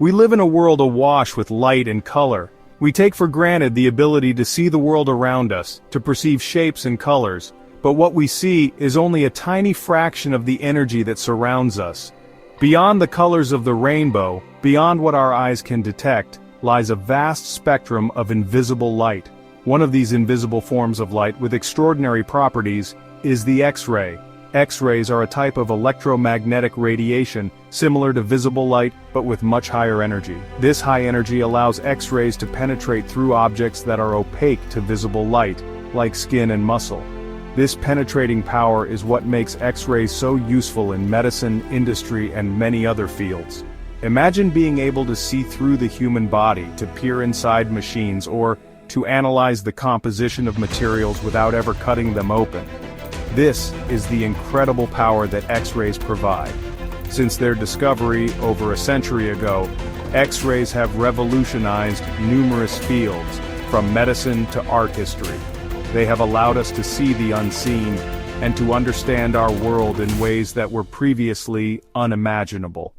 We live in a world awash with light and color. We take for granted the ability to see the world around us, to perceive shapes and colors, but what we see is only a tiny fraction of the energy that surrounds us. Beyond the colors of the rainbow, beyond what our eyes can detect, lies a vast spectrum of invisible light. One of these invisible forms of light with extraordinary properties is the X-ray. X-rays are a type of electromagnetic radiation, similar to visible light, but with much higher energy. This high energy allows X-rays to penetrate through objects that are opaque to visible light, like skin and muscle. This penetrating power is what makes X-rays so useful in medicine, industry, and many other fields. Imagine being able to see through the human body, to peer inside machines, or to analyze the composition of materials without ever cutting them open. This is the incredible power that X-rays provide. Since their discovery over a century ago, X-rays have revolutionized numerous fields, from medicine to art history. They have allowed us to see the unseen, and to understand our world in ways that were previously unimaginable.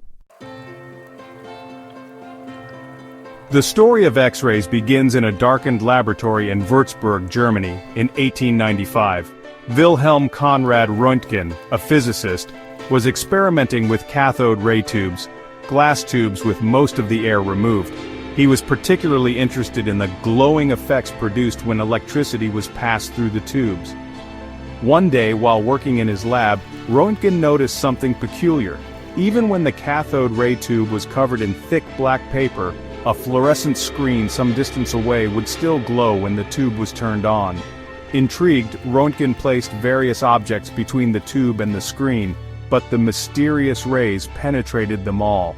The story of X-rays begins in a darkened laboratory in Würzburg, Germany, in 1895. Wilhelm Conrad Röntgen, a physicist, was experimenting with cathode ray tubes, glass tubes with most of the air removed. He was particularly interested in the glowing effects produced when electricity was passed through the tubes. One day, while working in his lab, Röntgen noticed something peculiar. Even when the cathode ray tube was covered in thick black paper, a fluorescent screen some distance away would still glow when the tube was turned on. Intrigued, Röntgen placed various objects between the tube and the screen, but the mysterious rays penetrated them all.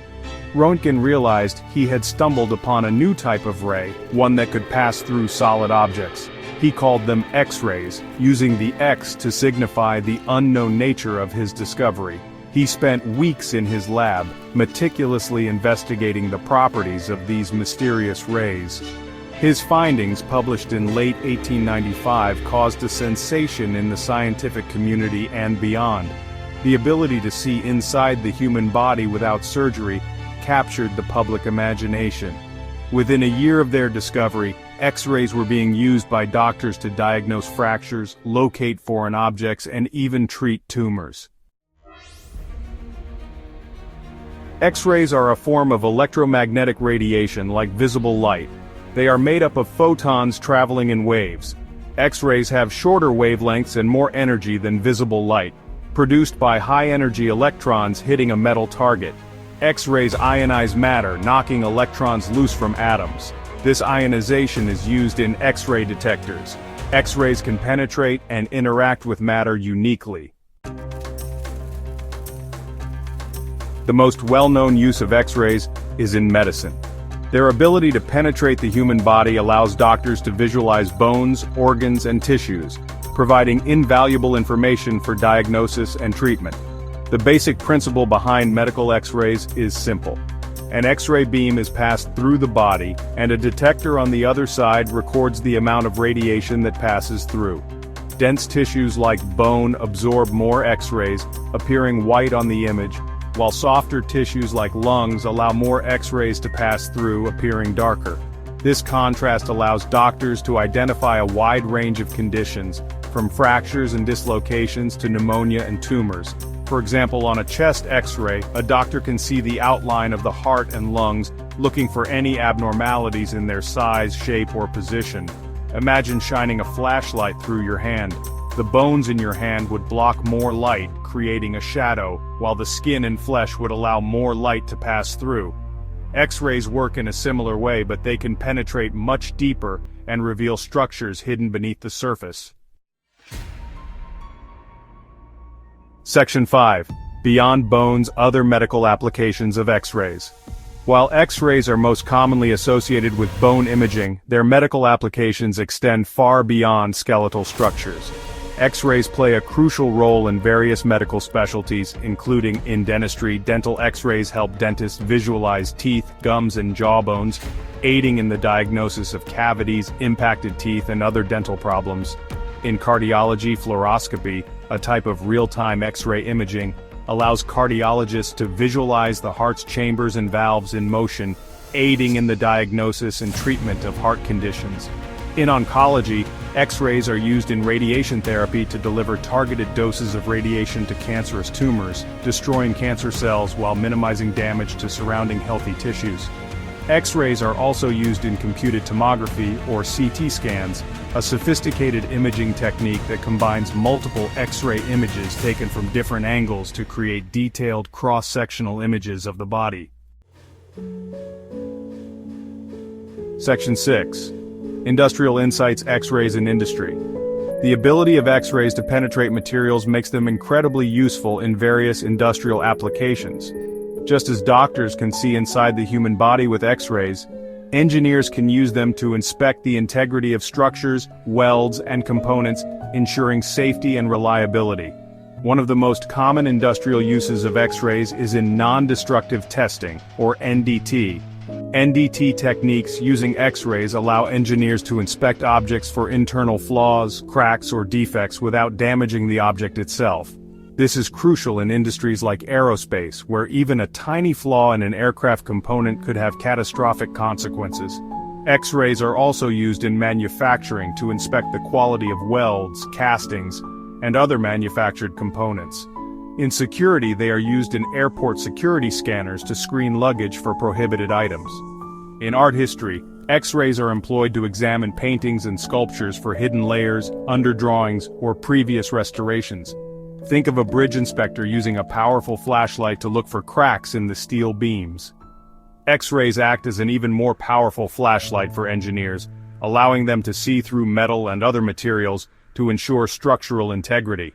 Röntgen realized he had stumbled upon a new type of ray, one that could pass through solid objects. He called them X-rays, using the X to signify the unknown nature of his discovery. He spent weeks in his lab, meticulously investigating the properties of these mysterious rays. His findings, published in late 1895, caused a sensation in the scientific community and beyond. The ability to see inside the human body without surgery captured the public imagination. Within a year of their discovery, X-rays were being used by doctors to diagnose fractures, locate foreign objects, and even treat tumors. X-rays are a form of electromagnetic radiation like visible light. They are made up of photons traveling in waves. X-rays have shorter wavelengths and more energy than visible light, produced by high-energy electrons hitting a metal target. X-rays ionize matter, knocking electrons loose from atoms. This ionization is used in X-ray detectors. X-rays can penetrate and interact with matter uniquely. The most well-known use of X-rays is in medicine. Their ability to penetrate the human body allows doctors to visualize bones, organs, and tissues, providing invaluable information for diagnosis and treatment. The basic principle behind medical X-rays is simple. An X-ray beam is passed through the body, and a detector on the other side records the amount of radiation that passes through. Dense tissues like bone absorb more X-rays, appearing white on the image, while softer tissues like lungs allow more X-rays to pass through, appearing darker. This contrast allows doctors to identify a wide range of conditions, from fractures and dislocations to pneumonia and tumors. For example, on a chest X-ray, a doctor can see the outline of the heart and lungs, looking for any abnormalities in their size, shape, or position. Imagine shining a flashlight through your hand. The bones in your hand would block more light, creating a shadow, while the skin and flesh would allow more light to pass through. X-rays work in a similar way, but they can penetrate much deeper and reveal structures hidden beneath the surface. Section 5. Beyond bones, other medical applications of X-rays. While X-rays are most commonly associated with bone imaging, their medical applications extend far beyond skeletal structures. X-rays play a crucial role in various medical specialties, including in dentistry. Dental X-rays help dentists visualize teeth, gums, and jawbones, aiding in the diagnosis of cavities, impacted teeth, and other dental problems. In cardiology, fluoroscopy, a type of real-time X-ray imaging, allows cardiologists to visualize the heart's chambers and valves in motion, aiding in the diagnosis and treatment of heart conditions. In oncology, X-rays are used in radiation therapy to deliver targeted doses of radiation to cancerous tumors, destroying cancer cells while minimizing damage to surrounding healthy tissues. X-rays are also used in computed tomography, or CT scans, a sophisticated imaging technique that combines multiple X-ray images taken from different angles to create detailed cross-sectional images of the body. Section 6. Industrial Insights: X-rays in Industry. The ability of X-rays to penetrate materials makes them incredibly useful in various industrial applications. Just as doctors can see inside the human body with X-rays, engineers can use them to inspect the integrity of structures, welds, and components, ensuring safety and reliability. One of the most common industrial uses of X-rays is in non-destructive testing, or NDT. NDT techniques using X-rays allow engineers to inspect objects for internal flaws, cracks, or defects without damaging the object itself. This is crucial in industries like aerospace, where even a tiny flaw in an aircraft component could have catastrophic consequences. X-rays are also used in manufacturing to inspect the quality of welds, castings, and other manufactured components. In security, they are used in airport security scanners to screen luggage for prohibited items. In art history, X-rays are employed to examine paintings and sculptures for hidden layers, underdrawings, or previous restorations. Think of a bridge inspector using a powerful flashlight to look for cracks in the steel beams. X-rays act as an even more powerful flashlight for engineers, allowing them to see through metal and other materials to ensure structural integrity.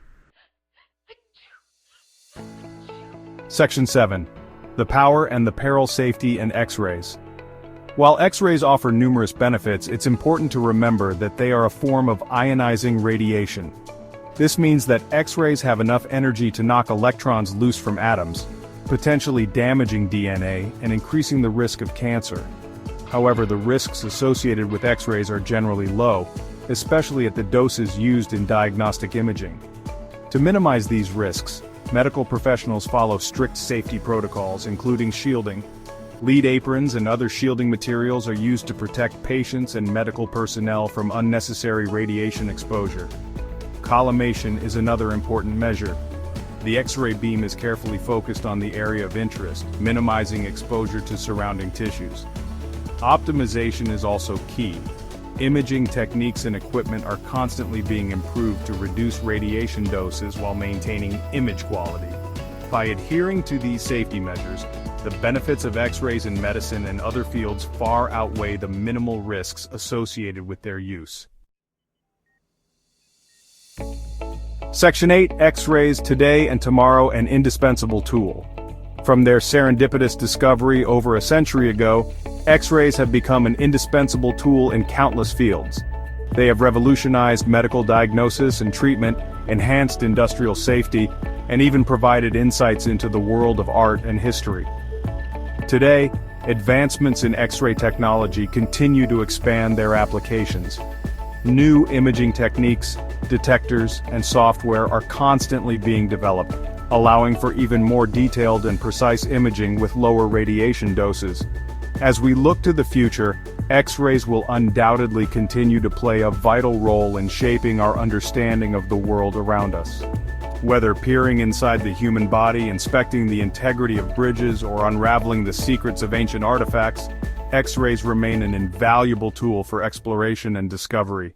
Section 7. The Power and the Peril: Safety in X-rays. While X-rays offer numerous benefits, it's important to remember that they are a form of ionizing radiation. This means that X-rays have enough energy to knock electrons loose from atoms, potentially damaging DNA and increasing the risk of cancer. However, the risks associated with X-rays are generally low, especially at the doses used in diagnostic imaging. To minimize these risks, medical professionals follow strict safety protocols, including shielding. Lead aprons and other shielding materials are used to protect patients and medical personnel from unnecessary radiation exposure. Collimation is another important measure. The X-ray beam is carefully focused on the area of interest, minimizing exposure to surrounding tissues. Optimization is also key. Imaging techniques and equipment are constantly being improved to reduce radiation doses while maintaining image quality. By adhering to these safety measures, the benefits of X-rays in medicine and other fields far outweigh the minimal risks associated with their use. Section 8. X-rays today and tomorrow: an indispensable tool. From their serendipitous discovery over a century ago, X-rays have become an indispensable tool in countless fields. They have revolutionized medical diagnosis and treatment, enhanced industrial safety, and even provided insights into the world of art and history. Today, advancements in X-ray technology continue to expand their applications. New imaging techniques, detectors, and software are constantly being developed, allowing for even more detailed and precise imaging with lower radiation doses. As we look to the future, X-rays will undoubtedly continue to play a vital role in shaping our understanding of the world around us. Whether peering inside the human body, inspecting the integrity of bridges, or unraveling the secrets of ancient artifacts, X-rays remain an invaluable tool for exploration and discovery.